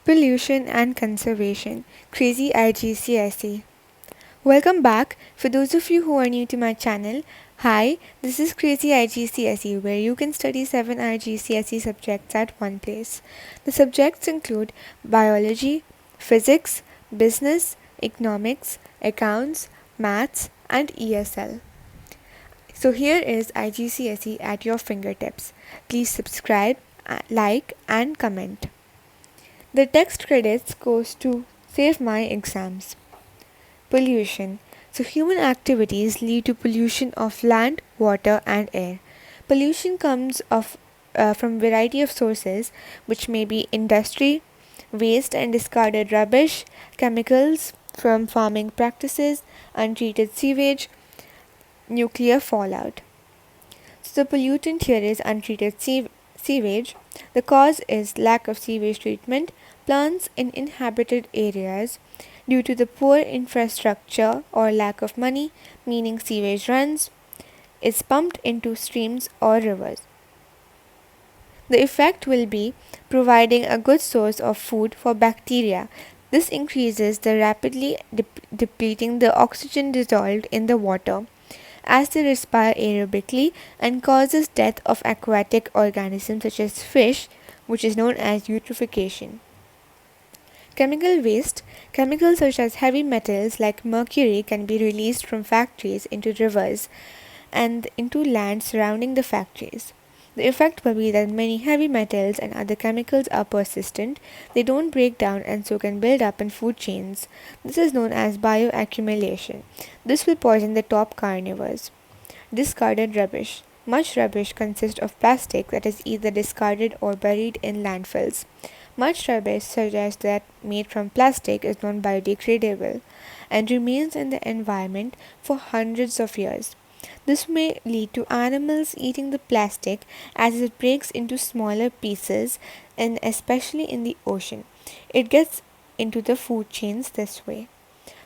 Pollution and Conservation, Crazy IGCSE. Welcome back. For those of you who are new to my channel, hi, this is Crazy IGCSE, where you can study 7 IGCSE subjects at one place. The subjects include biology, physics, business, economics, accounts, maths, and ESL. So here is IGCSE at your fingertips. Please subscribe, like, and comment. The text credits goes to Save My Exams. Pollution. So human activities lead to pollution of land, water and air. Pollution comes from variety of sources which may be industry, waste and discarded rubbish, chemicals from farming practices, untreated sewage, nuclear fallout. So the pollutant here is untreated sewage. The cause is lack of sewage treatment, plants in inhabited areas due to the poor infrastructure or lack of money, meaning sewage runs, is pumped into streams or rivers. The effect will be providing a good source of food for bacteria. This increases the rapidly depleting the oxygen dissolved in the water as they respire aerobically and causes death of aquatic organisms such as fish, which is known as eutrophication. Chemical waste. Chemicals such as heavy metals like mercury can be released from factories into rivers and into land surrounding the factories. The effect will be that many heavy metals and other chemicals are persistent, they don't break down and so can build up in food chains. This is known as bioaccumulation. This will poison the top carnivores. Discarded rubbish. Much rubbish consists of plastic that is either discarded or buried in landfills. Much rubbish, such as that made from plastic, is non biodegradable and remains in the environment for hundreds of years. This may lead to animals eating the plastic as it breaks into smaller pieces, and especially in the ocean. It gets into the food chains this way.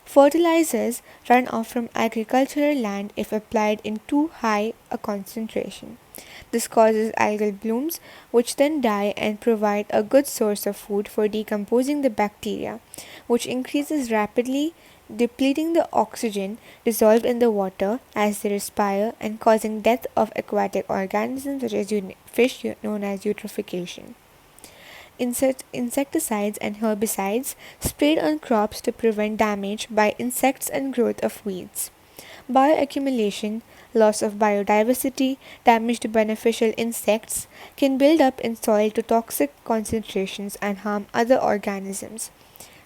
Fertilizers run off from agricultural land if applied in too high a concentration. This causes algal blooms, which then die and provide a good source of food for decomposing the bacteria, which increases rapidly, depleting the oxygen dissolved in the water as they respire and causing death of aquatic organisms such as fish known as eutrophication. Insecticides and herbicides sprayed on crops to prevent damage by insects and growth of weeds. Bioaccumulation, loss of biodiversity, damage to beneficial insects can build up in soil to toxic concentrations and harm other organisms.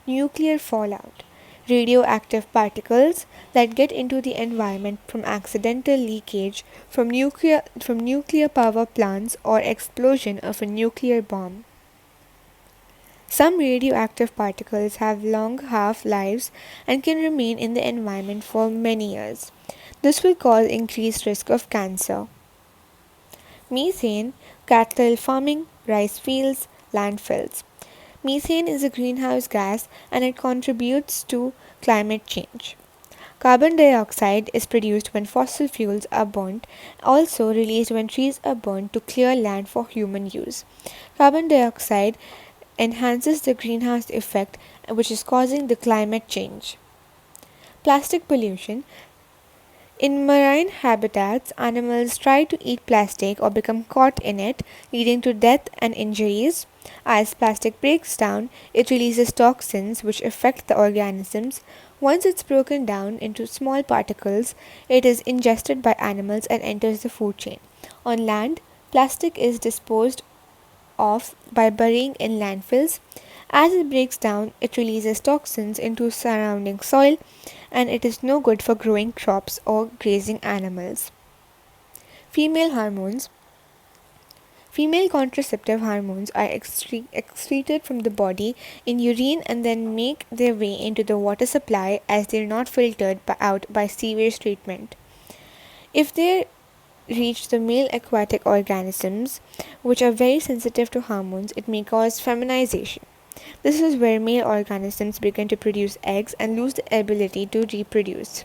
Nuclear fallout, radioactive particles that get into the environment from accidental leakage from nuclear power plants or explosion of a nuclear bomb. Some radioactive particles have long half-lives and can remain in the environment for many years. This will cause increased risk of cancer. Methane, cattle farming, rice fields, landfills. Methane is a greenhouse gas and it contributes to climate change. Carbon dioxide is produced when fossil fuels are burnt, also released when trees are burnt to clear land for human use. Carbon dioxide enhances the greenhouse effect, which is causing the climate change. Plastic pollution. In marine habitats, animals try to eat plastic or become caught in it, leading to death and injuries. As plastic breaks down, it releases toxins which affect the organisms. Once it's broken down into small particles, it is ingested by animals and enters the food chain. On land, plastic is disposed of by burying in landfills. As it breaks down, it releases toxins into surrounding soil and it is no good for growing crops or grazing animals. Female hormones. Female contraceptive hormones are excreted from the body in urine and then make their way into the water supply as they are not filtered out by sewage treatment. If they reach the male aquatic organisms, which are very sensitive to hormones, it may cause feminization. This is where male organisms begin to produce eggs and lose the ability to reproduce.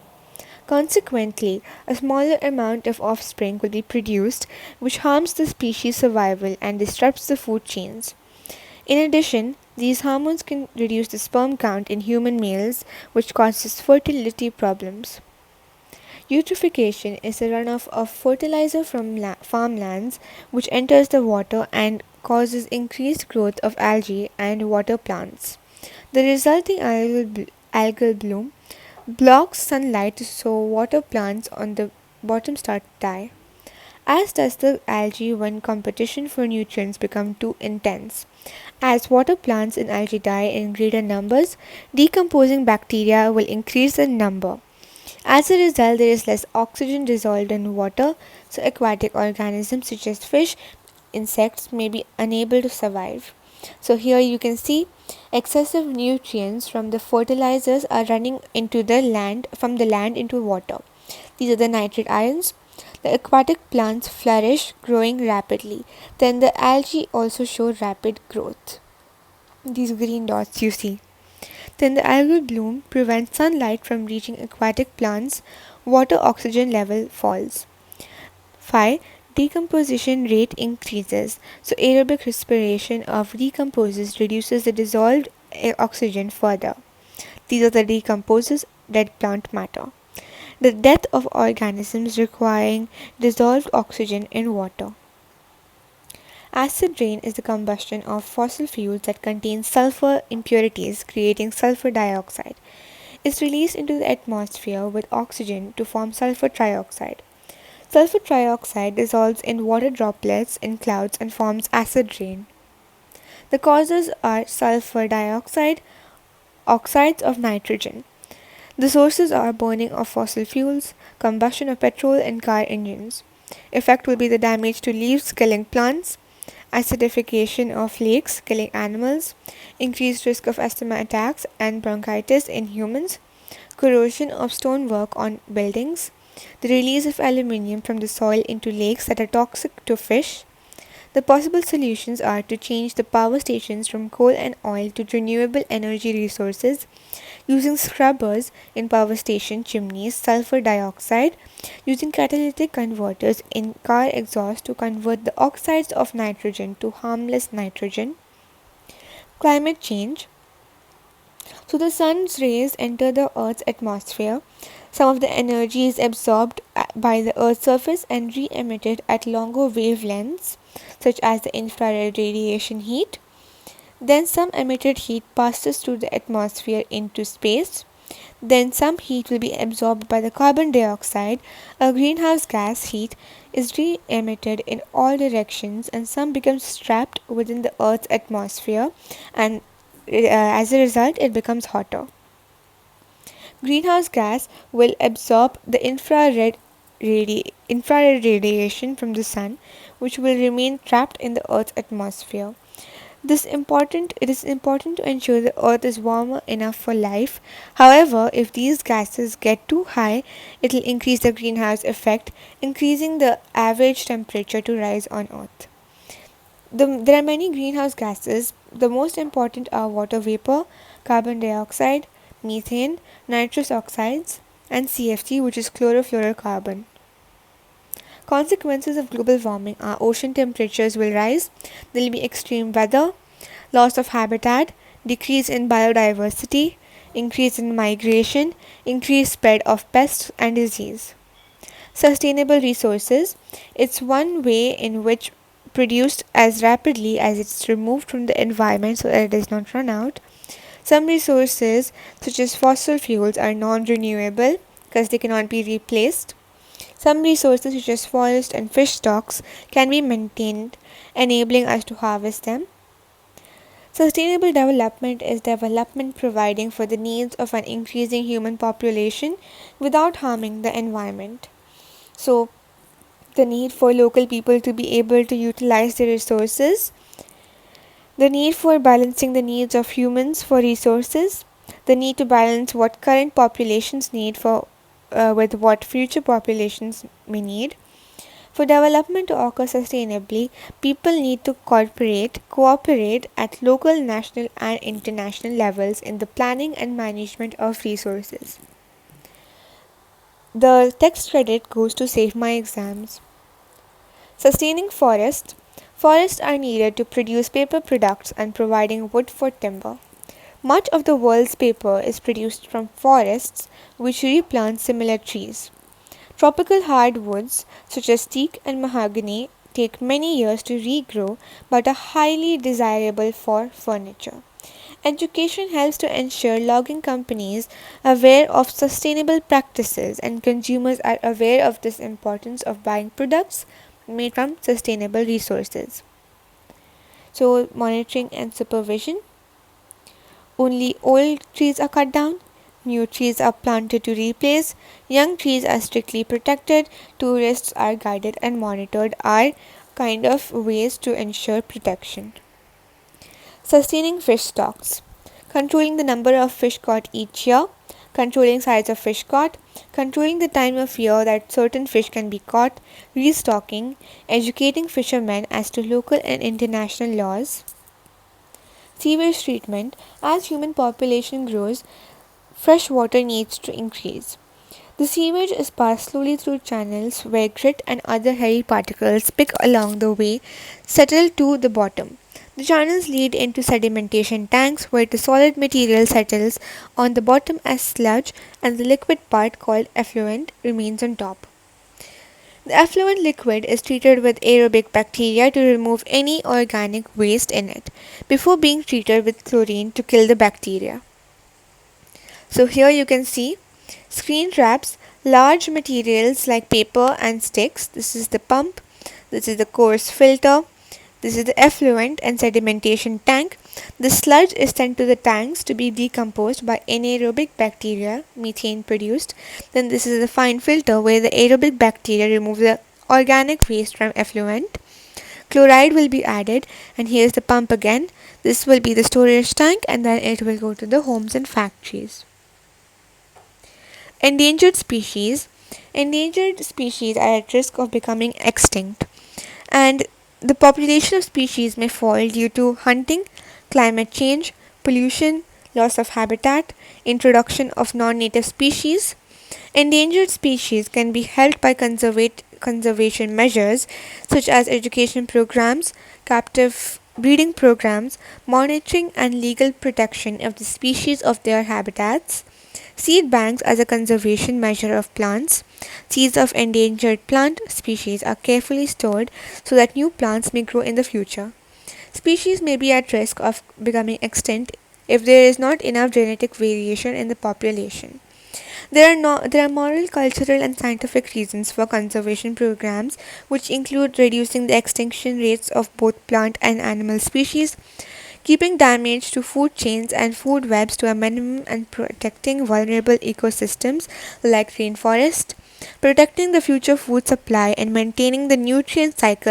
Consequently, a smaller amount of offspring will be produced, which harms the species' survival and disrupts the food chains. In addition, These hormones can reduce the sperm count in human males, which causes fertility problems. Eutrophication is the runoff of fertilizer from farmlands which enters the water and causes increased growth of algae and water plants. The resulting algal bloom blocks sunlight so water plants on the bottom start to die, as does the algae when competition for nutrients become too intense. As water plants and algae die in greater numbers, decomposing bacteria will increase in number. As a result, there is less oxygen dissolved in water, so aquatic organisms such as fish, insects may be unable to survive. So here you can see excessive nutrients from the fertilizers are running into the land from the land into water. These are the nitrate ions. The aquatic plants flourish, growing rapidly. Then the algae also show rapid growth. These green dots you see. Then the algal bloom prevents sunlight from reaching aquatic plants. Water oxygen level falls. 5. Decomposition rate increases. So aerobic respiration of decomposes reduces the dissolved oxygen further. These are the decomposes dead plant matter. The death of organisms requiring dissolved oxygen in water. Acid rain is the combustion of fossil fuels that contain sulfur impurities, creating sulfur dioxide. It's released into the atmosphere with oxygen to form sulfur trioxide. Sulfur trioxide dissolves in water droplets in clouds and forms acid rain. The causes are sulfur dioxide, oxides of nitrogen. The sources are burning of fossil fuels, combustion of petrol and car engines. Effect will be the damage to leaves killing plants, acidification of lakes killing animals, increased risk of asthma attacks and bronchitis in humans, corrosion of stonework on buildings, the release of aluminium from the soil into lakes that are toxic to fish. The possible solutions are to change the power stations from coal and oil to renewable energy resources, using scrubbers in power station chimneys, sulfur dioxide, using catalytic converters in car exhaust to convert the oxides of nitrogen to harmless nitrogen. Climate change. So the sun's rays enter the Earth's atmosphere. Some of the energy is absorbed by the Earth's surface and re-emitted at longer wavelengths, such as the infrared radiation heat. Then some emitted heat passes through the atmosphere into space. Then some heat will be absorbed by the carbon dioxide. A greenhouse gas heat is re-emitted in all directions and some becomes trapped within the Earth's atmosphere and as a result it becomes hotter. Greenhouse gas will absorb the infrared radiation from the sun, which will remain trapped in the Earth's atmosphere. It is important to ensure the Earth is warmer enough for life. However, if these gases get too high, it will increase the greenhouse effect, increasing the average temperature to rise on Earth. There are many greenhouse gases. The most important are water vapor, carbon dioxide, methane, nitrous oxides, and CFC, which is chlorofluorocarbon. Consequences of global warming are ocean temperatures will rise, there will be extreme weather, loss of habitat, decrease in biodiversity, increase in migration, increased spread of pests and disease. Sustainable resources. It's one way in which produced as rapidly as it's removed from the environment so that it does not run out. Some resources, such as fossil fuels, are non-renewable because they cannot be replaced. Some resources, such as forest and fish stocks, can be maintained, enabling us to harvest them. Sustainable development is development providing for the needs of an increasing human population without harming the environment. So, the need for local people to be able to utilize their resources, the need for balancing the needs of humans for resources, the need to balance what current populations need with what future populations may need. For development to occur sustainably, people need to cooperate at local, national, and international levels in the planning and management of resources. The text credit goes to Save My Exams. Sustaining forests. Forests are needed to produce paper products and providing wood for timber. Much of the world's paper is produced from forests which replant similar trees. Tropical hardwoods such as teak and mahogany take many years to regrow but are highly desirable for furniture. Education helps to ensure logging companies are aware of sustainable practices and consumers are aware of this importance of buying products made from sustainable resources. So, monitoring and supervision. Only old trees are cut down, new trees are planted to replace, young trees are strictly protected, tourists are guided and monitored are kind of ways to ensure protection. Sustaining fish stocks. Controlling the number of fish caught each year, controlling size of fish caught, controlling the time of year that certain fish can be caught, restocking, educating fishermen as to local and international laws. Sewage treatment. As human population grows, fresh water needs to increase. The sewage is passed slowly through channels where grit and other heavy particles pick along the way settle to the bottom. The channels lead into sedimentation tanks where the solid material settles on the bottom as sludge and the liquid part called effluent remains on top. The effluent liquid is treated with aerobic bacteria to remove any organic waste in it before being treated with chlorine to kill the bacteria. So here you can see screen wraps large materials like paper and sticks. This is the pump. This is the coarse filter. This is the effluent and sedimentation tank. The sludge is sent to the tanks to be decomposed by anaerobic bacteria, methane produced. Then this is the fine filter where the aerobic bacteria remove the organic waste from effluent. Chloride will be added and here's the pump again. This will be the storage tank and then it will go to the homes and factories. Endangered species. Endangered species are at risk of becoming extinct, and the population of species may fall due to hunting, climate change, pollution, loss of habitat, introduction of non-native species. Endangered species can be helped by conservation measures such as education programs, captive breeding programs, monitoring and legal protection of the species of their habitats. Seed banks as a conservation measure of plants. Seeds of endangered plant species are carefully stored so that new plants may grow in the future. Species may be at risk of becoming extinct if there is not enough genetic variation in the population. There are moral, cultural, and scientific reasons for conservation programs, which include reducing the extinction rates of both plant and animal species, keeping damage to food chains and food webs to a minimum, and protecting vulnerable ecosystems like rainforest, protecting the future food supply, and maintaining the nutrient cycle